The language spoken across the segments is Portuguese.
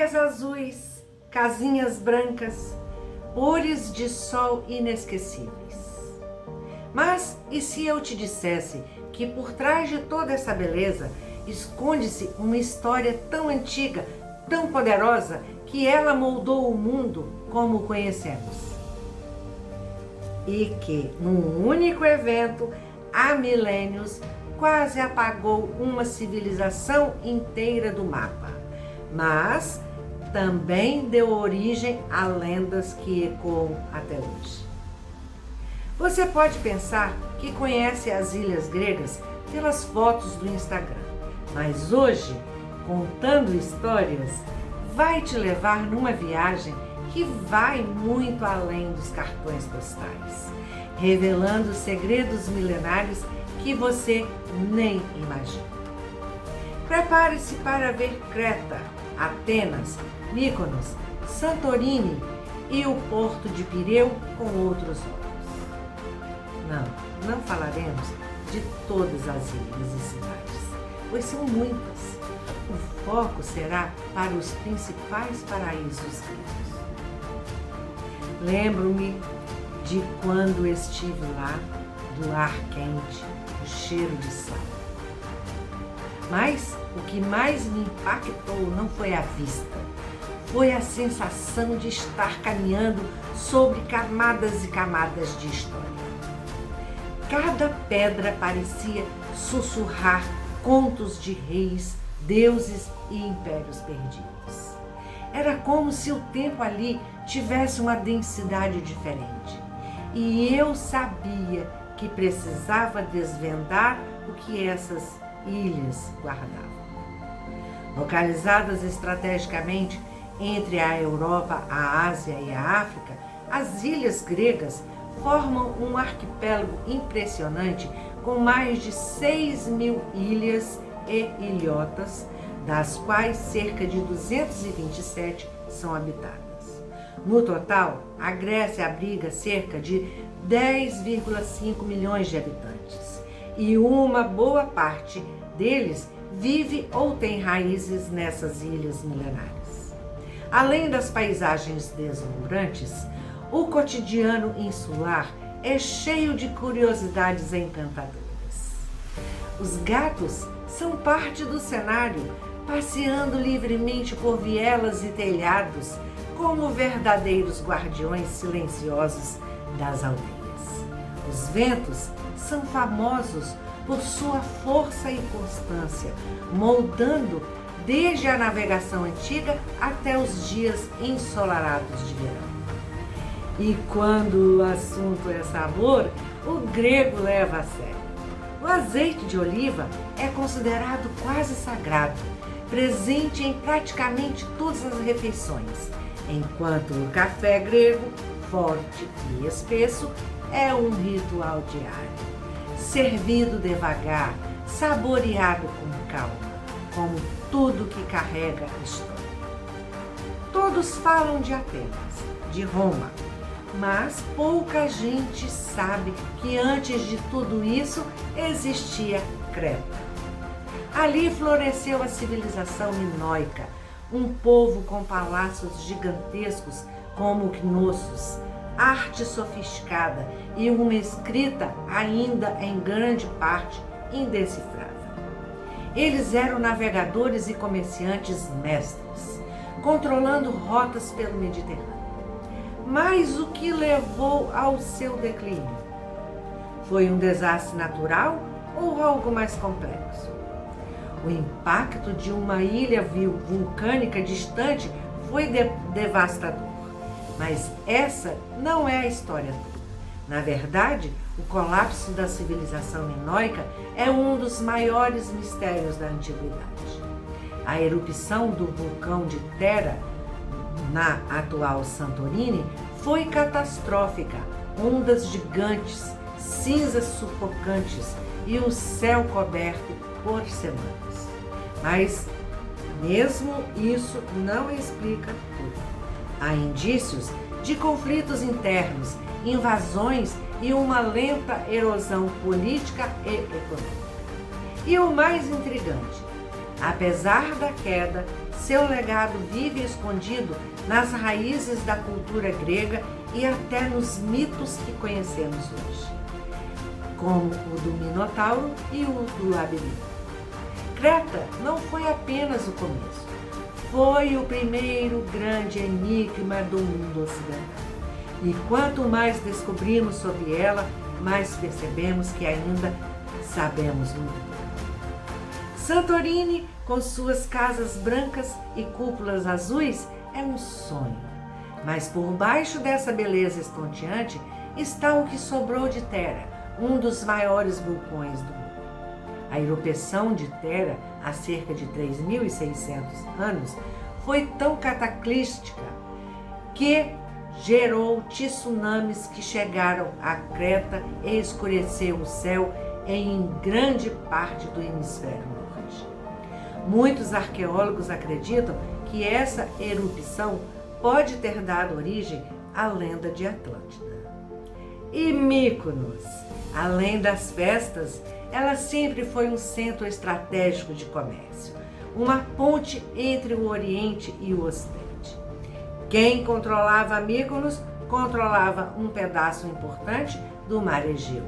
Praias azuis, casinhas brancas, cores de sol inesquecíveis. Mas e se eu te dissesse que por trás de toda essa beleza esconde-se uma história tão antiga, tão poderosa, que ela moldou o mundo como o conhecemos? E que, num único evento, há milênios, quase apagou uma civilização inteira do mapa, mas também deu origem a lendas que ecoam até hoje. Você pode pensar que conhece as ilhas gregas pelas fotos do Instagram, mas hoje, contando histórias, vai te levar numa viagem que vai muito além dos cartões postais, revelando segredos milenares que você nem imagina. Prepare-se para ver Creta, Atenas, Mykonos, Santorini e o porto de Pireu com outros olhos. Não falaremos de todas as ilhas e cidades, pois são muitas. O foco será para os principais paraísos gregos. Lembro-me de quando estive lá, do ar quente, o cheiro de sal. Mas o que mais me impactou não foi a vista, foi a sensação de estar caminhando sobre camadas e camadas de história. Cada pedra parecia sussurrar contos de reis, deuses e impérios perdidos. Era como se o tempo ali tivesse uma densidade diferente. E eu sabia que precisava desvendar o que essas ilhas guardavam. Localizadas estrategicamente entre a Europa, a Ásia e a África, as ilhas gregas formam um arquipélago impressionante com mais de 6.000 ilhas e ilhotas, das quais cerca de 227 são habitadas. No total, a Grécia abriga cerca de 10,5 milhões de habitantes e uma boa parte deles vive ou tem raízes nessas ilhas milenares. Além das paisagens deslumbrantes, o cotidiano insular é cheio de curiosidades encantadoras. Os gatos são parte do cenário, passeando livremente por vielas e telhados, como verdadeiros guardiões silenciosos das aldeias. Os ventos são famosos por sua força e constância, moldando desde a navegação antiga até os dias ensolarados de verão. E quando o assunto é sabor, o grego leva a sério. O azeite de oliva é considerado quase sagrado, presente em praticamente todas as refeições, enquanto o café grego, forte e espesso, é um ritual diário, servido devagar, saboreado com calma, como tudo que carrega a história. Todos falam de Atenas, de Roma, mas pouca gente sabe que antes de tudo isso existia Creta. Ali floresceu a civilização minoica, um povo com palácios gigantescos como Knossos, arte sofisticada e uma escrita ainda em grande parte indecifrável. Eles eram navegadores e comerciantes mestres, controlando rotas pelo Mediterrâneo. Mas o que levou ao seu declínio? Foi um desastre natural ou algo mais complexo? O impacto de uma ilha vulcânica distante foi devastador. Mas essa não é a história toda. Na verdade, o colapso da civilização minoica é um dos maiores mistérios da antiguidade. A erupção do vulcão de Thera, na atual Santorini, foi catastrófica. Ondas gigantes, cinzas sufocantes e o céu coberto por semanas. Mas mesmo isso não explica tudo. Há indícios de conflitos internos, invasões e uma lenta erosão política e econômica. E o mais intrigante, apesar da queda, seu legado vive escondido nas raízes da cultura grega e até nos mitos que conhecemos hoje, como o do Minotauro e o do Labirinto. Creta não foi apenas o começo, foi o primeiro grande enigma do mundo ocidental. E quanto mais descobrimos sobre ela, mais percebemos que ainda sabemos muito pouco. Santorini, com suas casas brancas e cúpulas azuis, é um sonho. Mas por baixo dessa beleza estonteante está o que sobrou de Thera, um dos maiores vulcões do mundo. A erupção de Thera, há cerca de 3.600 anos, foi tão cataclística que gerou tsunamis que chegaram a Creta e escureceu o céu em grande parte do hemisfério norte. Muitos arqueólogos acreditam que essa erupção pode ter dado origem à lenda de Atlântida. E Mykonos, além das festas, ela sempre foi um centro estratégico de comércio, uma ponte entre o Oriente e o Ocidente. Quem controlava Mykonos controlava um pedaço importante do Mar Egeu.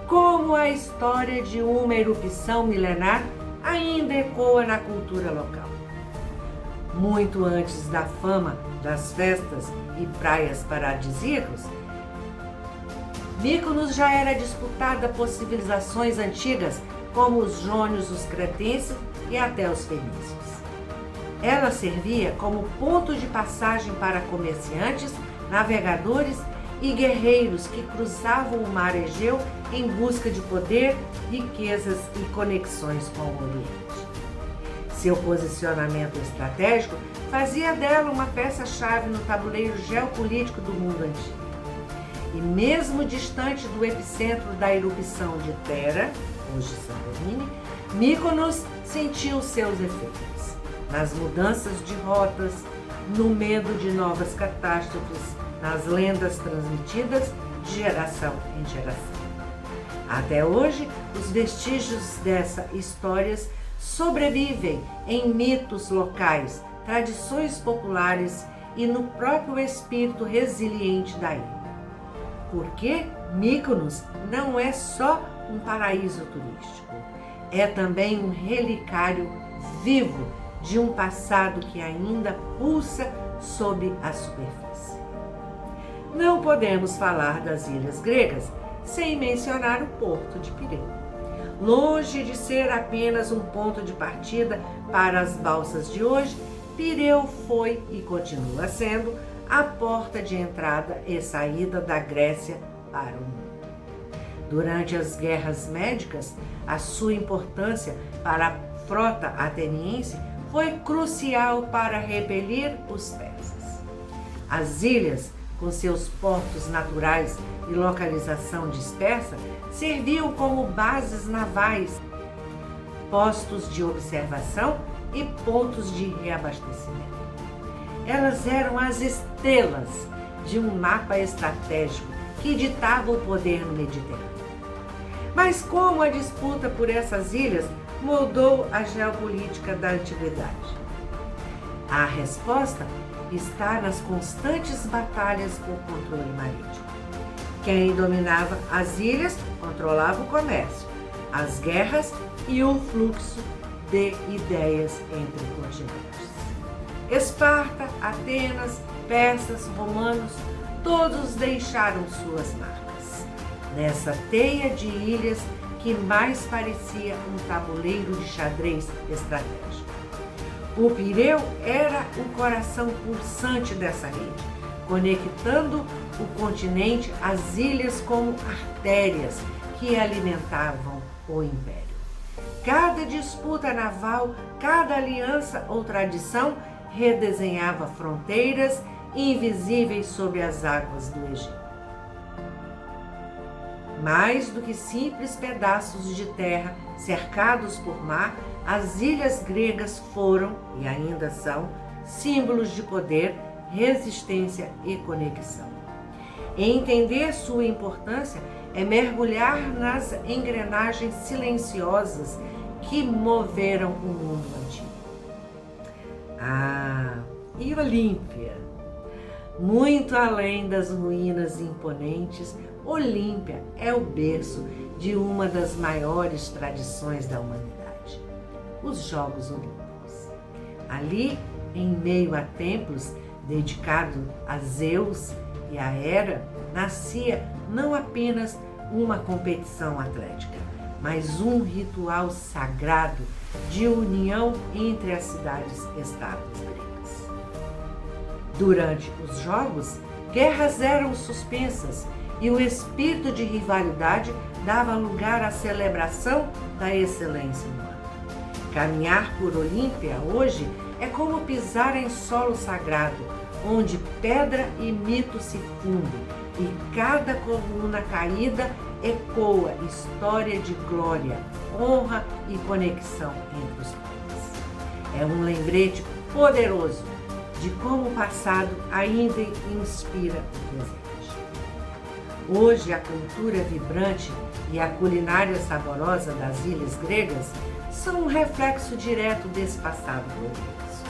Como a história de uma erupção milenar ainda ecoa na cultura local. Muito antes da fama das festas e praias paradisíacas, Mykonos já era disputada por civilizações antigas como os jônios, os cretenses e até os fenícios. Ela servia como ponto de passagem para comerciantes, navegadores e guerreiros que cruzavam o mar Egeu em busca de poder, riquezas e conexões com o Oriente. Seu posicionamento estratégico fazia dela uma peça-chave no tabuleiro geopolítico do mundo antigo. E mesmo distante do epicentro da erupção de Thera, hoje Santorini, Mykonos sentiu seus efeitos nas mudanças de rotas, no medo de novas catástrofes, nas lendas transmitidas de geração em geração. Até hoje, os vestígios dessas histórias sobrevivem em mitos locais, tradições populares e no próprio espírito resiliente da ilha. Porque Mykonos não é só um paraíso turístico, é também um relicário vivo de um passado que ainda pulsa sob a superfície. Não podemos falar das ilhas gregas sem mencionar o porto de Pireu. Longe de ser apenas um ponto de partida para as balsas de hoje, Pireu foi e continua sendo a porta de entrada e saída da Grécia para o mundo. Durante as guerras médicas, a sua importância para a frota ateniense foi crucial para repelir os persas. As ilhas, com seus portos naturais e localização dispersa, serviam como bases navais, postos de observação e pontos de reabastecimento. Elas eram as estrelas de um mapa estratégico que ditava o poder no Mediterrâneo. Mas como a disputa por essas ilhas moldou a geopolítica da antiguidade? A resposta está nas constantes batalhas por controle marítimo. Quem dominava as ilhas controlava o comércio, as guerras e o fluxo de ideias entre continentes. Esparta, Atenas, persas, romanos, todos deixaram suas marcas nessa teia de ilhas que mais parecia um tabuleiro de xadrez estratégico. O Pireu era o coração pulsante dessa rede, conectando o continente às ilhas como artérias que alimentavam o império. Cada disputa naval, cada aliança ou tradição redesenhava fronteiras invisíveis sobre as águas do Egito. Mais do que simples pedaços de terra cercados por mar, as ilhas gregas foram, e ainda são, símbolos de poder, resistência e conexão. Entender sua importância é mergulhar nas engrenagens silenciosas que moveram o mundo antigo. E Olímpia? Muito além das ruínas imponentes, Olímpia é o berço de uma das maiores tradições da humanidade, os Jogos Olímpicos. Ali, em meio a templos dedicados a Zeus e a Hera, nascia não apenas uma competição atlética, mas um ritual sagrado de união entre as cidades-estados gregas. Durante os Jogos, guerras eram suspensas e o espírito de rivalidade dava lugar à celebração da excelência humana. Caminhar por Olímpia hoje é como pisar em solo sagrado, onde pedra e mito se fundem e cada coluna caída ecoa história de glória, honra e conexão entre os povos. É um lembrete poderoso de como o passado ainda inspira o presente. Hoje, a cultura vibrante e a culinária saborosa das ilhas gregas são um reflexo direto desse passado glorioso.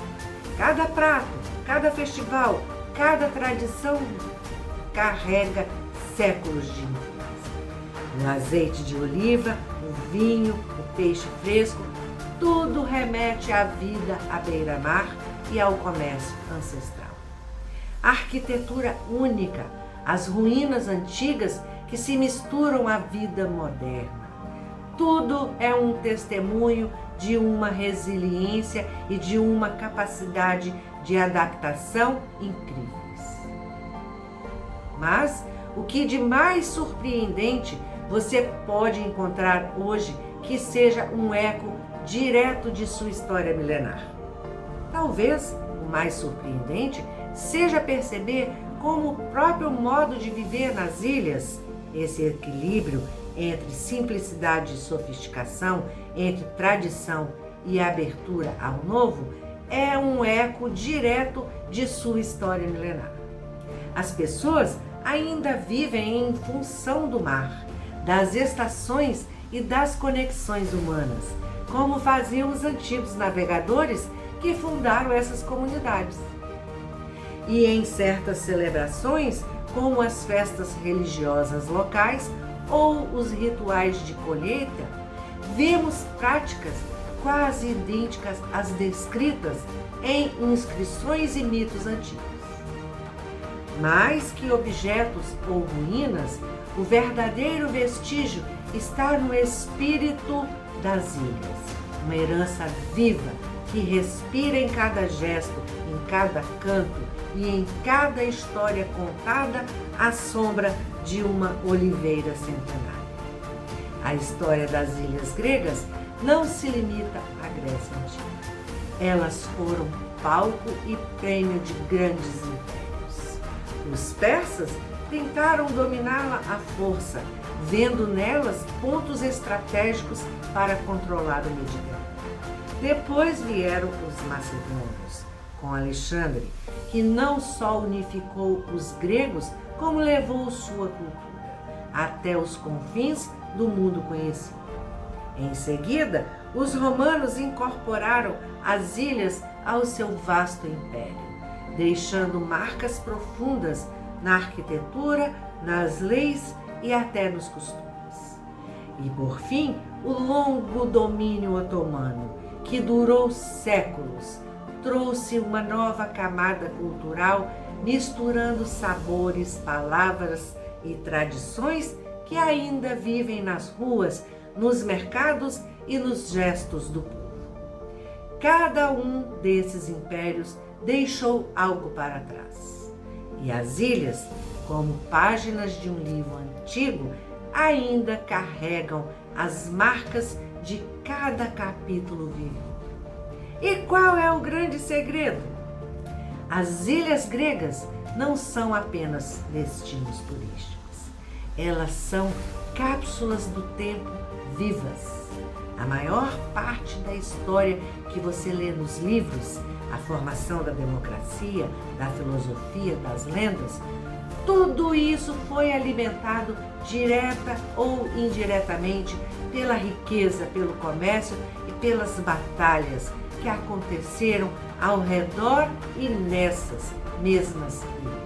Cada prato, cada festival, cada tradição carrega séculos de influência. O azeite de oliva, o vinho, o peixe fresco, tudo remete à vida à beira-mar e ao comércio ancestral. A arquitetura única, as ruínas antigas que se misturam à vida moderna. Tudo é um testemunho de uma resiliência e de uma capacidade de adaptação incríveis. Mas o que de mais surpreendente você pode encontrar hoje que seja um eco direto de sua história milenar? Talvez o mais surpreendente seja perceber como o próprio modo de viver nas ilhas, esse equilíbrio entre simplicidade e sofisticação, entre tradição e abertura ao novo, é um eco direto de sua história milenar. As pessoas ainda vivem em função do mar, das estações e das conexões humanas, como faziam os antigos navegadores que fundaram essas comunidades. E em certas celebrações, como as festas religiosas locais ou os rituais de colheita, vemos práticas quase idênticas às descritas em inscrições e mitos antigos. Mais que objetos ou ruínas, o verdadeiro vestígio está no espírito das ilhas, uma herança viva que respira em cada gesto, em cada canto e em cada história contada à sombra de uma oliveira centenária. A história das ilhas gregas não se limita à Grécia Antiga. Elas foram palco e prêmio de grandes impérios. Os persas tentaram dominá-la à força, vendo nelas pontos estratégicos para controlar o Mediterrâneo. Depois vieram os macedônios, com Alexandre, que não só unificou os gregos, como levou sua cultura até os confins do mundo conhecido. Em seguida, os romanos incorporaram as ilhas ao seu vasto império, deixando marcas profundas na arquitetura, nas leis e até nos costumes. E, por fim, o longo domínio otomano, que durou séculos, trouxe uma nova camada cultural, misturando sabores, palavras e tradições que ainda vivem nas ruas, nos mercados e nos gestos do povo. Cada um desses impérios deixou algo para trás. E as ilhas, como páginas de um livro antigo, ainda carregam as marcas de cada capítulo vivido. E qual é o grande segredo? As ilhas gregas não são apenas destinos turísticos. Elas são cápsulas do tempo vivas. A maior parte da história que você lê nos livros, a formação da democracia, da filosofia, das lendas, tudo isso foi alimentado direta ou indiretamente pela riqueza, pelo comércio e pelas batalhas que aconteceram ao redor e nessas mesmas ilhas.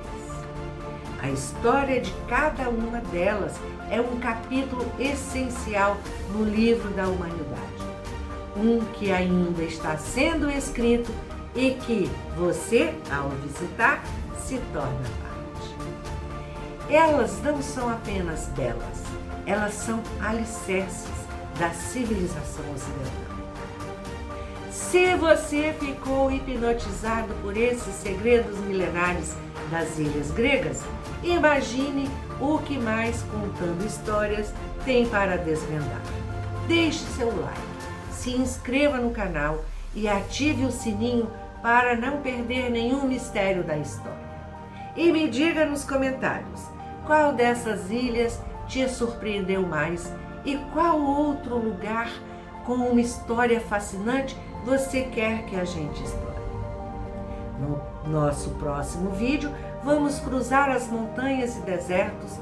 A história de cada uma delas é um capítulo essencial no livro da humanidade, um que ainda está sendo escrito e que você, ao visitar, se torna parte. Elas não são apenas belas, elas são alicerces da civilização ocidental. Se você ficou hipnotizado por esses segredos milenares das ilhas gregas, imagine o que mais Contando Histórias tem para desvendar. Deixe seu like, se inscreva no canal e ative o sininho para não perder nenhum mistério da história. E me diga nos comentários qual dessas ilhas te surpreendeu mais e qual outro lugar com uma história fascinante você quer que a gente explore. No nosso próximo vídeo, vamos cruzar as montanhas e desertos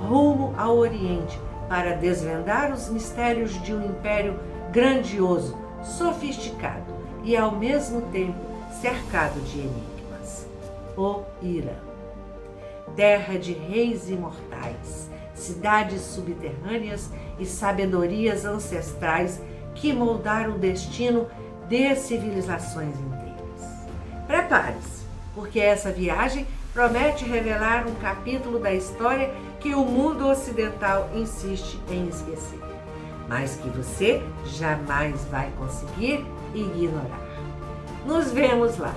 rumo ao Oriente para desvendar os mistérios de um império grandioso, sofisticado e ao mesmo tempo cercado de enigmas. O Irã. Terra de reis imortais, cidades subterrâneas e sabedorias ancestrais que moldaram o destino de civilizações inteiras. Prepare-se, porque essa viagem promete revelar um capítulo da história que o mundo ocidental insiste em esquecer, mas que você jamais vai conseguir ignorar. Nos vemos lá!